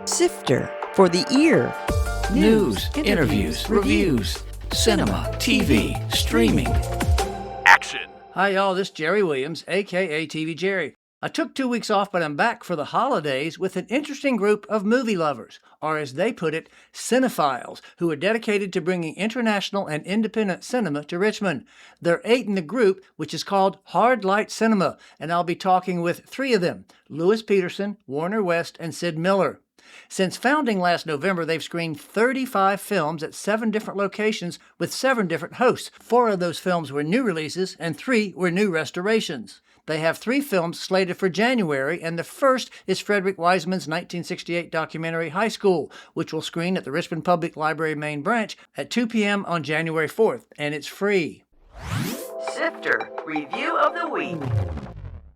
Sifter for the ear. News, interviews, reviews, cinema, TV, streaming. Action! Hi y'all, this is Jerry Williams, aka TV Jerry. I took 2 weeks off, but I'm back for the holidays with an interesting group of movie lovers, or as they put it, cinephiles, who are dedicated to bringing international and independent cinema to Richmond. There are 8 in the group, which is called Hard Light Cinema, and I'll be talking with 3 of them, Lewis Peterson, Warner West, and Sid Miller. Since founding last November, they've screened 35 films at 7 different locations with 7 different hosts. 4 of those films were new releases and 3 were new restorations. They have 3 films slated for January, and the first is Frederick Wiseman's 1968 documentary High School, which will screen at the Richmond Public Library main branch at 2 p.m. on January 4th, and it's free. Sifter Review of the Week.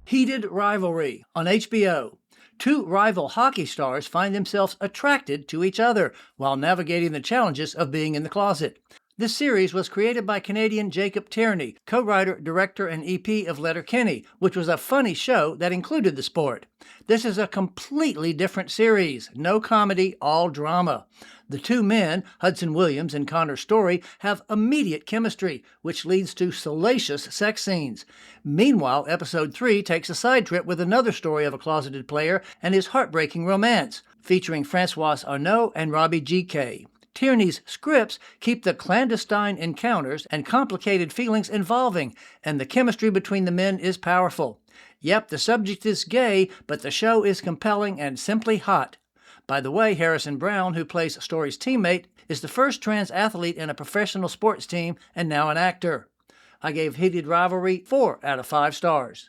Heated Rivalry on HBO. 2 rival hockey stars find themselves attracted to each other while navigating the challenges of being in the closet. This series was created by Canadian Jacob Tierney, co-writer, director, and EP of Letterkenny, which was a funny show that included the sport. This is a completely different series. No comedy, all drama. The 2 men, Hudson Williams and Connor Story, have immediate chemistry, which leads to salacious sex scenes. Meanwhile, episode 3 takes a side trip with another story of a closeted player and his heartbreaking romance, featuring Francoise Arnault and Robbie G.K. Tierney's scripts keep the clandestine encounters and complicated feelings involving, and the chemistry between the men is powerful. Yep, the subject is gay, but the show is compelling and simply hot. By the way, Harrison Brown, who plays Story's teammate, is the first trans athlete in a professional sports team and now an actor. I gave Heated Rivalry 4 out of 5 stars.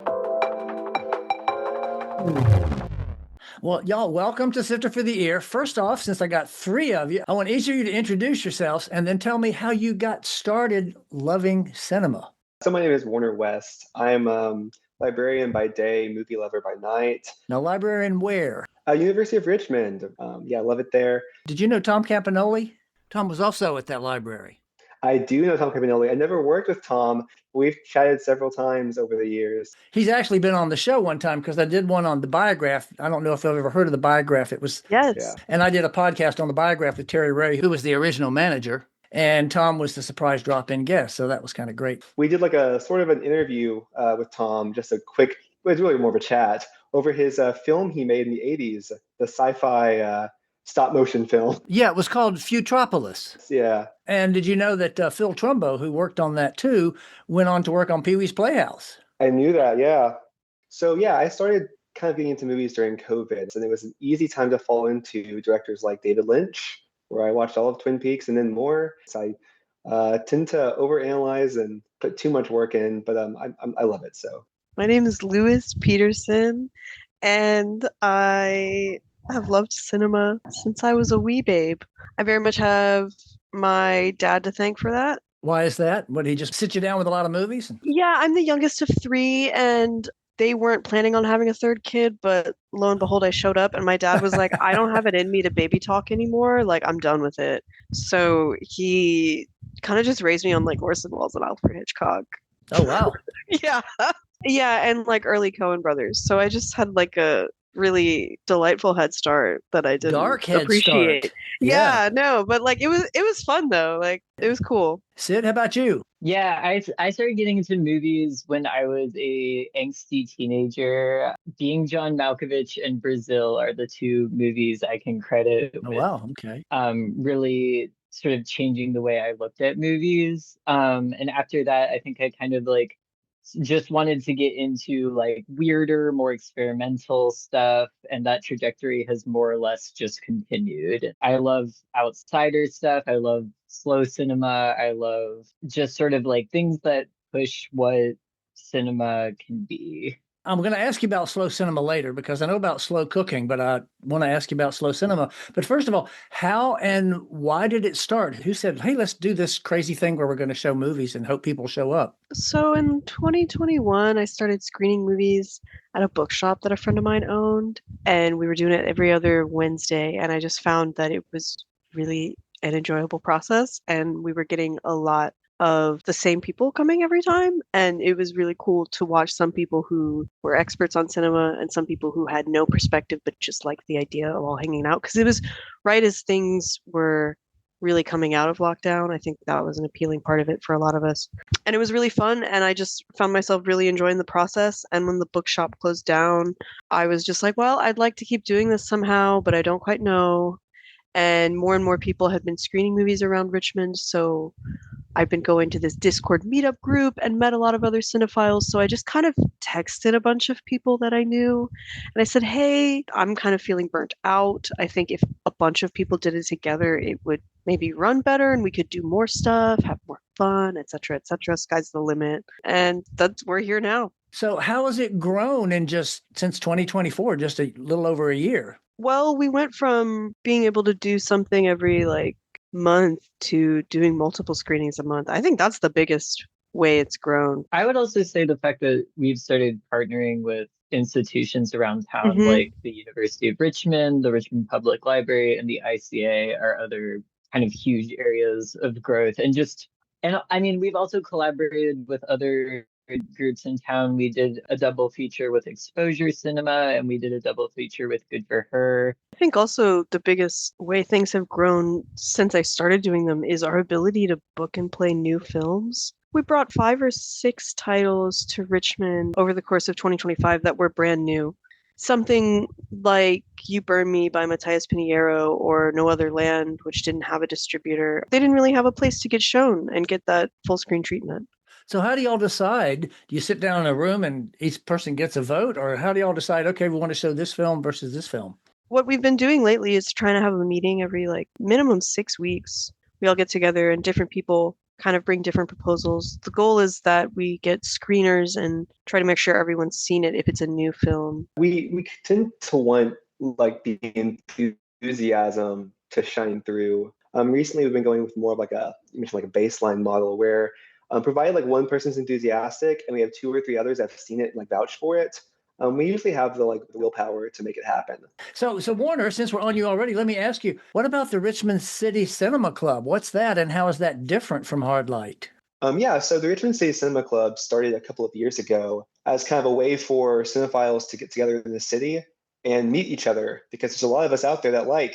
Well, y'all, welcome to Sifter for the Ear. First off, since I got 3 of you, I want each of you to introduce yourselves and then tell me how you got started loving cinema. So my name is Warner West. I'm librarian by day, movie lover by night. Now, librarian where? University of Richmond. I love it there. Did you know Tom Campanoli? Tom was also at that library. I do know Tom Campanoli. I never worked with Tom. We've chatted several times over the years. He's actually been on the show one time because I did one on the Biograph. I don't know if you've ever heard of the Biograph. It was Yes. Yeah. And I did a podcast on the Biograph with Terry Ray, who was the original manager, and Tom was the surprise drop-in guest. So that was kind of great. We did like a sort of an interview with Tom, just a quick, it was really more of a chat over his film he made in the 80s, the sci-fi stop motion film. Yeah, it was called Futropolis. Yeah. And did you know that Phil Trumbo, who worked on that too, went on to work on Pee-wee's Playhouse? I knew that, yeah. So yeah, I started kind of getting into movies during COVID, and it was an easy time to fall into directors like David Lynch, where I watched all of Twin Peaks and then more. So I tend to overanalyze and put too much work in, but I love it. So My name is Lewis Peterson, and I have loved cinema since I was a wee babe. I very much have my dad to thank for that. Why is that? Would he just sit you down with a lot of movies? Yeah, I'm the youngest of 3, and they weren't planning on having a 3rd kid, but lo and behold, I showed up, and my dad was like, I don't have it in me to baby talk anymore. Like, I'm done with it. So he kind of just raised me on like Orson Welles and Alfred Hitchcock. Oh, wow. Yeah. Yeah, and like early Coen brothers. So I just had like a really delightful head start that I didn't Dark head appreciate. start. Yeah, no, but like it was fun though. Like it was cool. Sid, how about you? Yeah, I started getting into movies when I was a angsty teenager. Being John Malkovich and Brazil are the 2 movies I can credit Oh, with wow. Okay. really sort of changing the way I looked at movies. And after that, I think I kind of like just wanted to get into like weirder, more experimental stuff, and that trajectory has more or less just continued. I love outsider stuff. I love slow cinema. I love just sort of like things that push what cinema can be. I'm going to ask you about slow cinema later because I know about slow cooking, but I want to ask you about slow cinema. But first of all, how and why did it start? Who said, hey, let's do this crazy thing where we're going to show movies and hope people show up? So in 2021, I started screening movies at a bookshop that a friend of mine owned, and we were doing it every other Wednesday. And I just found that it was really an enjoyable process, and we were getting a lot of the same people coming every time. And it was really cool to watch some people who were experts on cinema and some people who had no perspective but just liked the idea of all hanging out. Because it was right as things were really coming out of lockdown. I think that was an appealing part of it for a lot of us. And it was really fun. And I just found myself really enjoying the process. And when the bookshop closed down, I was just like, well, I'd like to keep doing this somehow, but I don't quite know. And more people had been screening movies around Richmond. So I've been going to this Discord meetup group and met a lot of other cinephiles. So I just kind of texted a bunch of people that I knew. And I said, hey, I'm kind of feeling burnt out. I think if a bunch of people did it together, it would maybe run better and we could do more stuff, have more fun, et cetera, et cetera. Sky's the limit. And we're here now. So how has it grown in just since 2024, just a little over a year? Well, we went from being able to do something every month to doing multiple screenings a month. I think that's the biggest way it's grown. I would also say the fact that we've started partnering with institutions around town, like the University of Richmond, the Richmond Public Library, and the ICA are other kind of huge areas of growth. And I mean, we've also collaborated with other groups in town. We did a double feature with Exposure Cinema, and we did a double feature with Good for Her. I think also the biggest way things have grown since I started doing them is our ability to book and play new films. We brought 5 or 6 titles to Richmond over the course of 2025 that were brand new. Something like You Burn Me by Matthias Pinheiro or No Other Land, which didn't have a distributor. They didn't really have a place to get shown and get that full screen treatment. So how do y'all decide? Do you sit down in a room and each person gets a vote? Or how do y'all decide, okay, we want to show this film versus this film? What we've been doing lately is trying to have a meeting every minimum 6 weeks. We all get together and different people kind of bring different proposals. The goal is that we get screeners and try to make sure everyone's seen it if it's a new film. We tend to want the enthusiasm to shine through. Recently, we've been going with more of you mentioned a baseline model where provided one person's enthusiastic and we have 2 or 3 others that have seen it and vouch for it, we usually have the willpower to make it happen. So Warner, since we're on you already, let me ask you, what about the Richmond City Cinema Club? What's that, and how is that different from Hard Light? So the Richmond City Cinema Club started a couple of years ago as kind of a way for cinephiles to get together in the city and meet each other, because there's a lot of us out there that like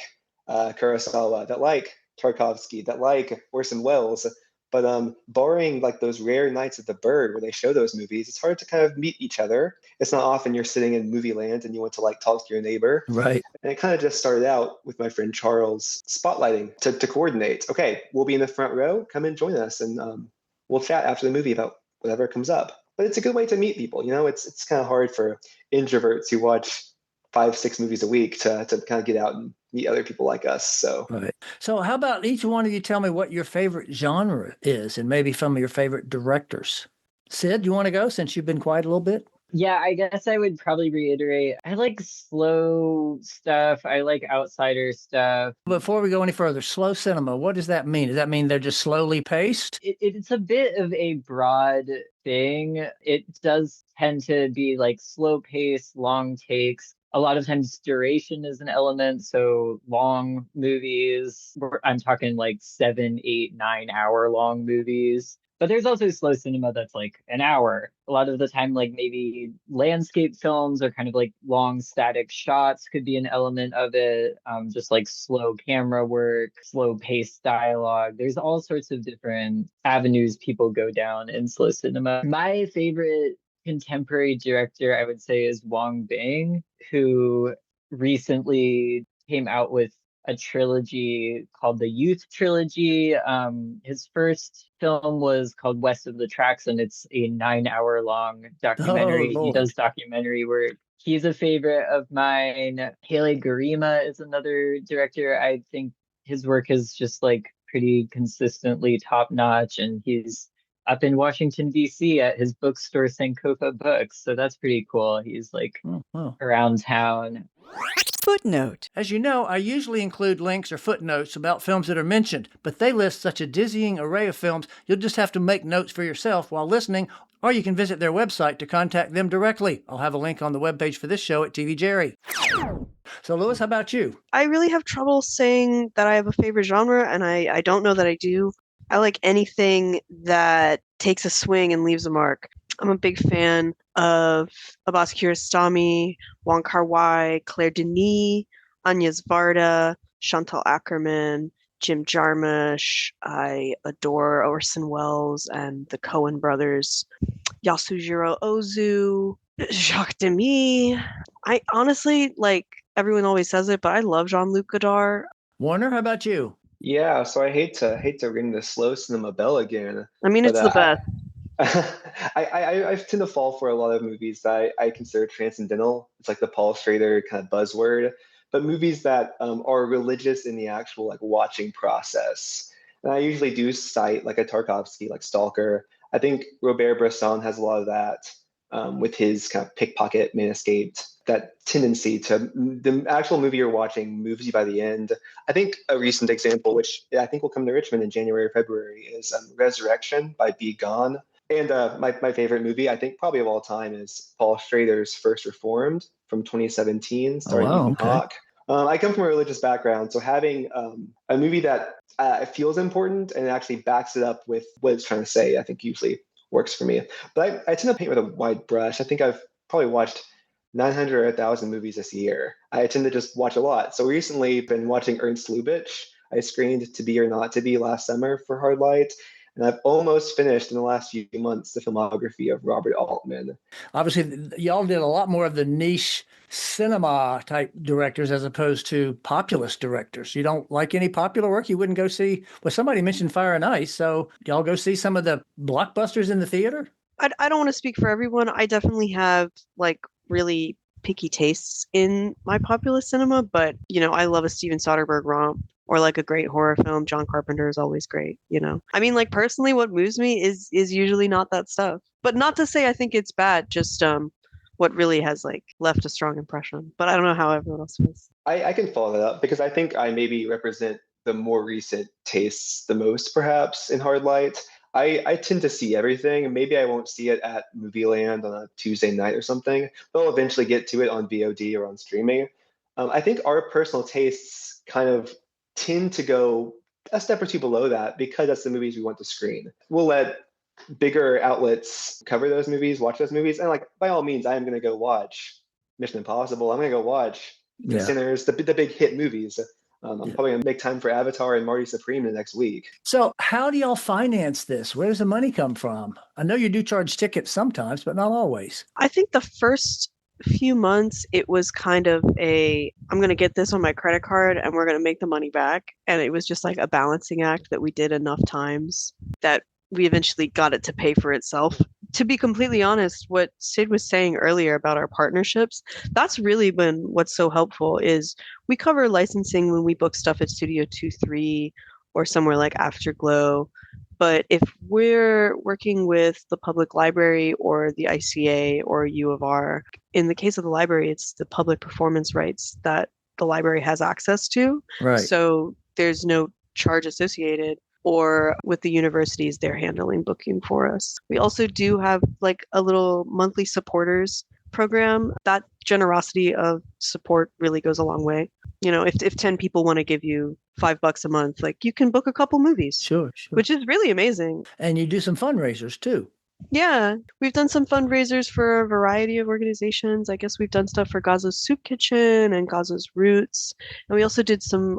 Kurosawa, that like Tarkovsky, that like Orson Welles. But barring those rare nights at the Bird where they show those movies, it's hard to kind of meet each other. It's not often you're sitting in movie land and you want to talk to your neighbor. Right. And it kind of just started out with my friend Charles spotlighting to coordinate. Okay, we'll be in the front row. Come and join us, and we'll chat after the movie about whatever comes up. But it's a good way to meet people. It's kind of hard for introverts who watch 5-6 movies a week to kind of get out and meet other people like us. So right. So how about each one of you tell me what your favorite genre is and maybe some of your favorite directors? Sid, you want to go since you've been quiet a little bit? Yeah, I guess I would probably reiterate, I like slow stuff. I like outsider stuff. Before we go any further, slow cinema, what does that mean? Does that mean they're just slowly paced? It's a bit of a broad thing. It does tend to be slow pace, long takes. A lot of times duration is an element. So long movies, I'm talking 7, 8, 9 hour long movies. But there's also slow cinema that's an hour. A lot of the time, maybe landscape films or kind of long static shots could be an element of it. Just slow camera work, slow paced dialogue. There's all sorts of different avenues people go down in slow cinema. My favorite contemporary director, I would say, is Wong Bing, who recently came out with a trilogy called the Youth Trilogy. His first film was called West of the Tracks, and it's a 9 hour long documentary. Oh, he does documentary work. He's a favorite of mine. Haley Garima is another director. I think his work is just pretty consistently top notch, and he's up in Washington, D.C. at his bookstore, Sankofa Books. So that's pretty cool. He's around town. Footnote. As you know, I usually include links or footnotes about films that are mentioned, but they list such a dizzying array of films, you'll just have to make notes for yourself while listening, or you can visit their website to contact them directly. I'll have a link on the webpage for this show at TV Jerry. So, Lewis, how about you? I really have trouble saying that I have a favorite genre, and I don't know that I do. I like anything that takes a swing and leaves a mark. I'm a big fan of Abbas Kiarostami, Wong Kar-wai, Claire Denis, Agnes Varda, Chantal Akerman, Jim Jarmusch. I adore Orson Welles and the Coen brothers. Yasujiro Ozu, Jacques Demy. I honestly, like, everyone always says it, but I love Jean-Luc Godard. Warner, how about you? Yeah, so I hate to ring the slow cinema bell again, I mean, but it's the best. I tend to fall for a lot of movies that I consider transcendental. It's like the Paul Schrader kind of buzzword, but movies that are religious in the actual like watching process. And I usually do cite like a Tarkovsky, like Stalker. I think Robert Bresson has a lot of that with his kind of pickpocket, man escaped. That tendency to the actual movie you're watching moves you by the end. I think a recent example, which I think will come to Richmond in January or February, is Resurrection by Be Gone. And my favorite movie, I think probably of all time, is Paul Schrader's First Reformed from 2017, Oh, starring wow, Ethan okay. Hawke. I come from a religious background, so having a movie that feels important and actually backs it up with what it's trying to say, I think usually works for me. But I tend to paint with a wide brush. I think I've probably watched 900 or 1,000 movies this year. I tend to just watch a lot. So recently, been watching Ernst Lubitsch. I screened To Be or Not to Be last summer for Hard Light. And I've almost finished in the last few months the filmography of Robert Altman. Obviously, y'all did a lot more of the niche cinema type directors as opposed to populist directors. You don't like any popular work? You wouldn't go see? Well, somebody mentioned Fire and Ice, so y'all go see some of the blockbusters in the theater? I don't want to speak for everyone. I definitely have like really picky tastes in my populist cinema, but I love a Steven Soderbergh romp or like a great horror film. John Carpenter is always great. I mean, like personally, what moves me is usually not that stuff. But not to say I think it's bad, just what really has like left a strong impression. But I don't know how everyone else feels. I can follow that up because I think I maybe represent the more recent tastes the most, perhaps, in Hard Light. I tend to see everything, and maybe I won't see it at Movie Land on a Tuesday night or something, but I'll eventually get to it on VOD or on streaming. I think our personal tastes kind of tend to go a step or two below that because that's the movies we want to screen. We'll let bigger outlets cover those movies, watch those movies, and like by all means, I am going to go watch Mission Impossible. I'm going to go watch Yeah. Sinners, the big hit movies. I'm Yeah. probably going to make time for Avatar and Marty Supreme the next week. So, how do y'all finance this? Where does the money come from? I know you do charge tickets sometimes, but not always. I think the first few months it was kind of I'm going to get this on my credit card and we're going to make the money back. And it was just like a balancing act that we did enough times that we eventually got it to pay for itself. To be completely honest, what Sid was saying earlier about our partnerships, that's really been what's so helpful is we cover licensing when we book stuff at Studio 23 or somewhere like Afterglow. But if we're working with the public library or the ICA or U of R, in the case of the library, it's the public performance rights that the library has access to. Right. So there's no charge associated. Or with the universities, they're handling booking for us. We also do have like a little monthly supporters program. That generosity of support really goes a long way. If 10 people want to give you $5 a month, like you can book a couple movies. Sure. Which is really amazing. And you do some fundraisers too. Yeah, we've done some fundraisers for a variety of organizations. I guess we've done stuff for Gaza's Soup Kitchen and Gaza's Roots. And we also did some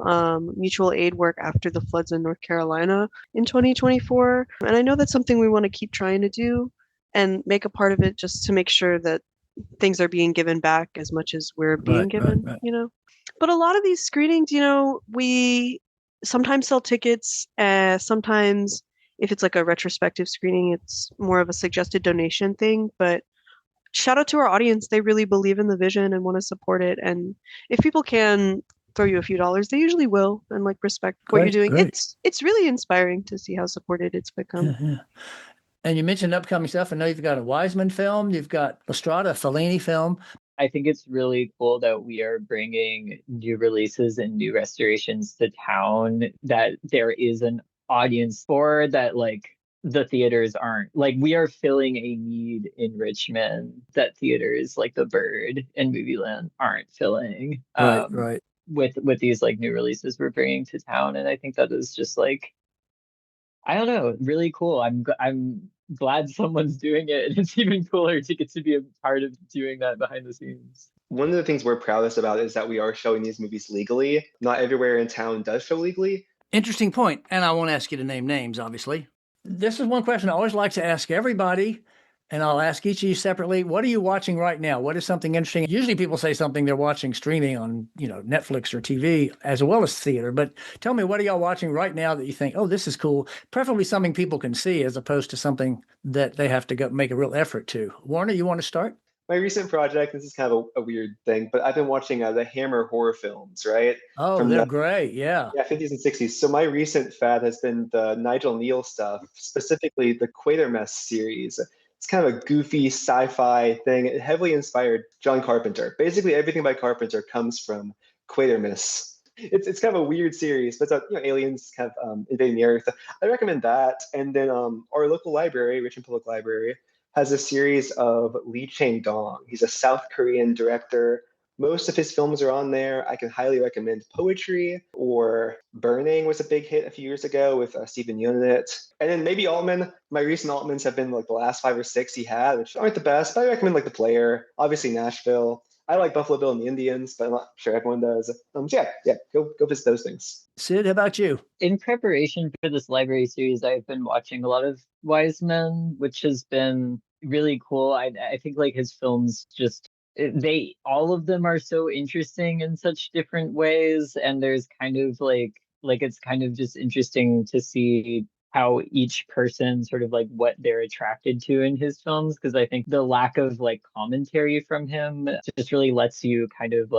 mutual aid work after the floods in North Carolina in 2024. And I know that's something we want to keep trying to do and make a part of it just to make sure that things are being given back as much as we're being given, But a lot of these screenings, we sometimes sell tickets, sometimes if it's like a retrospective screening, it's more of a suggested donation thing. But shout out to our audience. They really believe in the vision and want to support it. And if people can throw you a few dollars, they usually will and like respect what you're doing. Great. It's really inspiring to see how supported it's become. Yeah. And you mentioned upcoming stuff. I know you've got a Wiseman film. You've got Lestrada, Fellini film. I think it's really cool that we are bringing new releases and new restorations to town, that there is an audience for, that like the theaters aren't. Like we are filling a need in Richmond that theaters like the Bird and Movieland aren't filling. Right. With these like new releases we're bringing to town. And I think that is just like I don't know, really cool. I'm glad someone's doing it, and it's even cooler to get to be a part of doing that behind the scenes. One of the things we're proudest about is that we are showing these movies legally. Not everywhere in town does show legally. Interesting point, and I won't ask you to name names, obviously. This is one question I always like to ask everybody, and I'll ask each of you separately. What are you watching right now? What is something interesting? Usually people say something they're watching streaming on, Netflix or TV as well as theater. But tell me, what are y'all watching right now that you think, oh, this is cool? Preferably something people can see as opposed to something that they have to go make a real effort to. Warner, you want to start? My recent project, this is kind of a weird thing, but I've been watching the Hammer horror films, right? Oh, From they're the great. Yeah. 50s and 60s. So my recent fad has been the Nigel Neal stuff, specifically the Quatermass series. It's kind of a goofy sci-fi thing. It heavily inspired John Carpenter. Basically, everything by Carpenter comes from Quatermass. It's kind of a weird series, but it's aliens kind of invading the Earth. I recommend that. And then our local library, Richmond Public Library, has a series of Lee Chang-dong. He's a South Korean director. Most of his films are on there. I can highly recommend Poetry, or Burning was a big hit a few years ago with Stephen Yeun in it. And then maybe Altman. My recent Altmans have been like the last 5 or 6 he had, which aren't the best, but I recommend like The Player, obviously Nashville. I like Buffalo Bill and the Indians, but I'm not sure everyone does. So yeah, go visit those things. Sid, how about you? In preparation for this library series, I've been watching a lot of Wise Men, which has been really cool. I think like his films just they all of them are so interesting in such different ways, and there's kind of like it's kind of just interesting to see how each person sort of like what they're attracted to in his films, because I think the lack of like commentary from him just really lets you kind of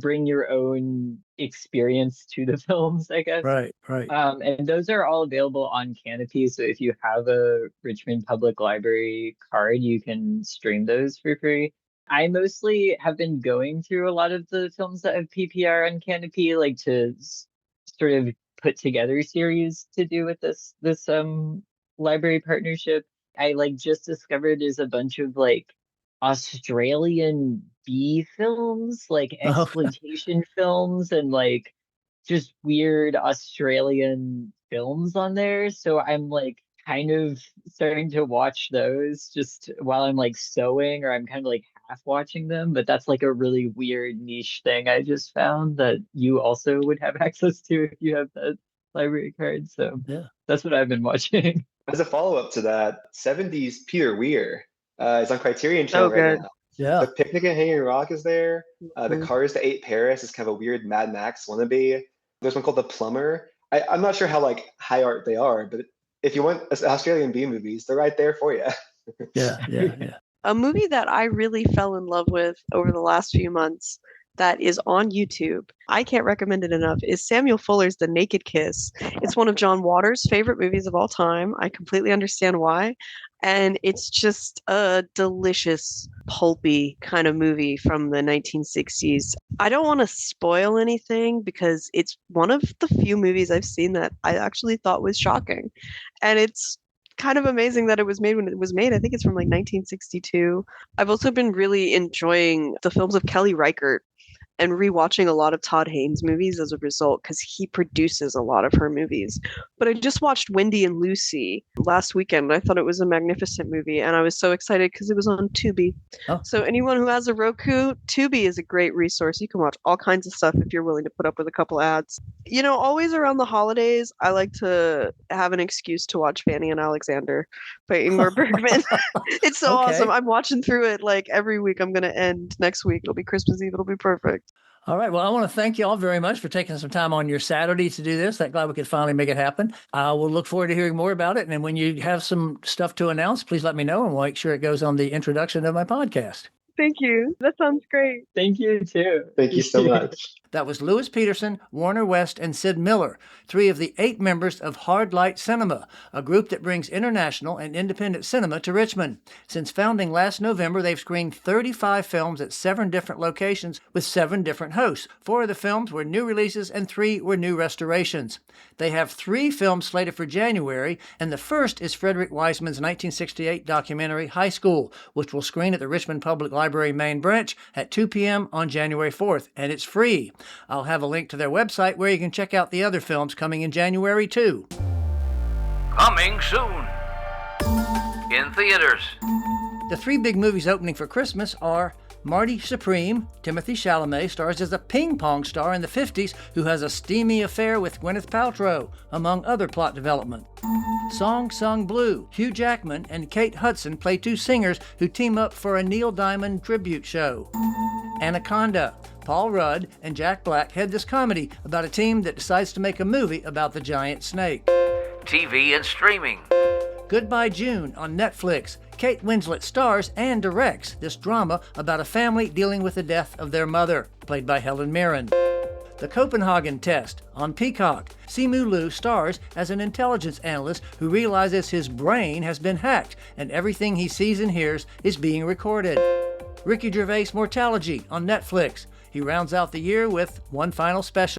bring your own experience to the films, I guess. Right. And those are all available on Canopy. So if you have a Richmond Public Library card, you can stream those for free. I mostly have been going through a lot of the films that have PPR on Canopy, like to sort of put together series to do with this library partnership. I like just discovered there's a bunch of like Australian B films, like Oh, exploitation films, and like just weird Australian films on there. So I'm like kind of starting to watch those just while I'm like sewing, or I'm kind of like half watching them. But that's like a really weird niche thing I just found that you also would have access to if you have that library card. So yeah. that's what I've been watching. As a follow-up to that, 70s Peter Weir is on Criterion So Channel right good. now. Yeah. The Picnic at Hanging Rock is there. The Mhm. Cars to 8 Paris is kind of a weird Mad Max wannabe. There's one called The Plumber. I'm not sure how like high art they are, but if you want Australian B movies, they're right there for you. Yeah. A movie that I really fell in love with over the last few months that is on YouTube, I can't recommend it enough, is Samuel Fuller's The Naked Kiss. It's one of John Waters' favorite movies of all time. I completely understand why. And it's just a delicious, pulpy kind of movie from the 1960s. I don't want to spoil anything because it's one of the few movies I've seen that I actually thought was shocking. And it's kind of amazing that it was made when it was made. I think it's from like 1962. I've also been really enjoying the films of Kelly Reichardt and rewatching a lot of Todd Haynes movies as a result because he produces a lot of her movies. But I just watched Wendy and Lucy last weekend. I thought it was a magnificent movie, and I was so excited because it was on Tubi. Oh. So anyone who has a Roku, Tubi is a great resource. You can watch all kinds of stuff if you're willing to put up with a couple ads. You know, always around the holidays, I like to have an excuse to watch Fanny and Alexander by Ingmar Bergman. It's so Okay. awesome. I'm watching through it like every week. I'm going to end next week. It'll be Christmas Eve. It'll be perfect. All right. Well, I want to thank you all very much for taking some time on your Saturday to do this. I'm glad we could finally make it happen. I will look forward to hearing more about it. And when you have some stuff to announce, please let me know, and we'll make sure it goes on the introduction of my podcast. Thank you. That sounds great. Thank you too. Thank you so much. That was Lewis Peterson, Warner West, and Sid Miller, 3 of the 8 members of Hard Light Cinema, a group that brings international and independent cinema to Richmond. Since founding last November, they've screened 35 films at 7 different locations with 7 different hosts. 4 of the films were new releases and 3 were new restorations. They have 3 films slated for January, and the first is Frederick Wiseman's 1968 documentary High School, which will screen at the Richmond Public Library main branch at 2 p.m. on January 4th, and it's free. I'll have a link to their website where you can check out the other films coming in January too. Coming soon. In theaters. The three big movies opening for Christmas are Marty Supreme. Timothy Chalamet stars as a ping pong star in the 50s who has a steamy affair with Gwyneth Paltrow, among other plot development. Song Sung Blue. Hugh Jackman and Kate Hudson play two singers who team up for a Neil Diamond tribute show. Anaconda. Paul Rudd and Jack Black head this comedy about a team that decides to make a movie about the giant snake. TV and streaming. Goodbye June on Netflix. Kate Winslet stars and directs this drama about a family dealing with the death of their mother, played by Helen Mirren. The Copenhagen Test on Peacock. Simu Liu stars as an intelligence analyst who realizes his brain has been hacked and everything he sees and hears is being recorded. Ricky Gervais' Mortology on Netflix. He rounds out the year with one final special.